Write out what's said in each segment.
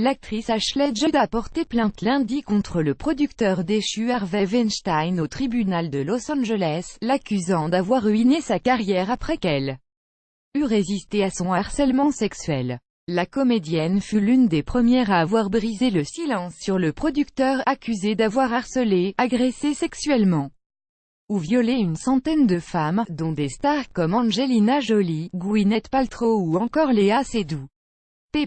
l'actrice Ashley Judd a porté plainte lundi contre le producteur déchu Harvey Weinstein au tribunal de Los Angeles, l'accusant d'avoir ruiné sa carrière après qu'elle eut résisté à son harcèlement sexuel. La comédienne fut l'une des premières à avoir brisé le silence sur le producteur accusé d'avoir harcelé, agressé sexuellement ou violé une centaine de femmes, dont des stars comme Angelina Jolie, Gwyneth Paltrow ou encore Léa Seydoux.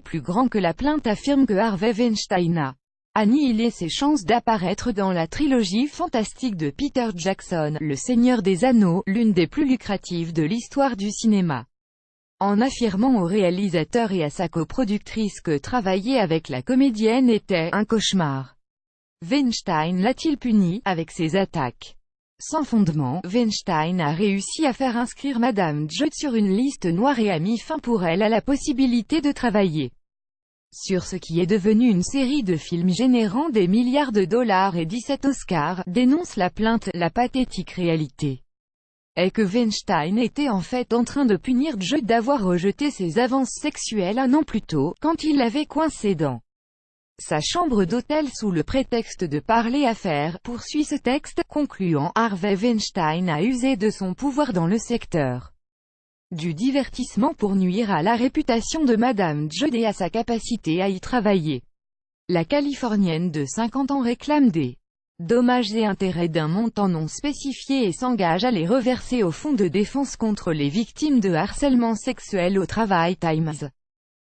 Plus grand que la plainte affirme que Harvey Weinstein a annihilé ses chances d'apparaître dans la trilogie fantastique de Peter Jackson, Le Seigneur des Anneaux, l'une des plus lucratives de l'histoire du cinéma. En affirmant au réalisateur et à sa coproductrice que travailler avec la comédienne était « un cauchemar ». Weinstein l'a-t-il puni avec ses attaques? Sans fondement, Weinstein a réussi à faire inscrire Madame Judd sur une liste noire et a mis fin pour elle à la possibilité de travailler sur ce qui est devenu une série de films générant des milliards de dollars et 17 Oscars, dénonce la plainte. La pathétique réalité est que Weinstein était en fait en train de punir Judd d'avoir rejeté ses avances sexuelles un an plus tôt, quand il l'avait coincé dans sa chambre d'hôtel sous le prétexte de parler affaires, poursuit ce texte, concluant « Harvey Weinstein a usé de son pouvoir dans le secteur du divertissement pour nuire à la réputation de Madame Judd et à sa capacité à y travailler ». La Californienne de 50 ans réclame des dommages et intérêts d'un montant non spécifié et s'engage à les reverser au Fonds de défense contre les victimes de harcèlement sexuel au travail Times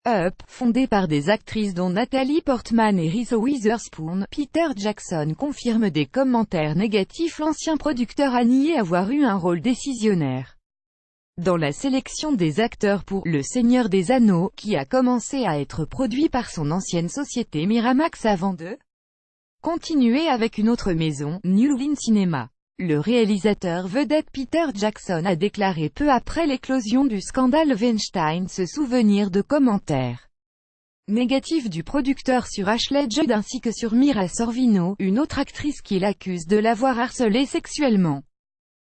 Up, fondé par des actrices dont Natalie Portman et Reese Witherspoon. Peter Jackson confirme des commentaires négatifs. L'ancien producteur a nié avoir eu un rôle décisionnaire dans la sélection des acteurs pour « Le Seigneur des Anneaux », qui a commencé à être produit par son ancienne société Miramax avant de continuer avec une autre maison, New Line Cinema. Le réalisateur vedette Peter Jackson a déclaré peu après l'éclosion du scandale Weinstein se souvenir de commentaires négatifs du producteur sur Ashley Judd ainsi que sur Mira Sorvino, une autre actrice qui l'accuse de l'avoir harcelée sexuellement.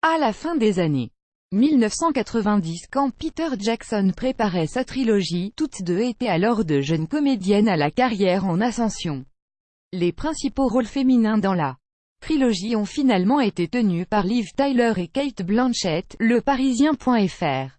À la fin des années 1990, quand Peter Jackson préparait sa trilogie, toutes deux étaient alors de jeunes comédiennes à la carrière en ascension. Les principaux rôles féminins dans la trilogie ont finalement été tenus par Liv Tyler et Cate Blanchett, Le Parisien.fr.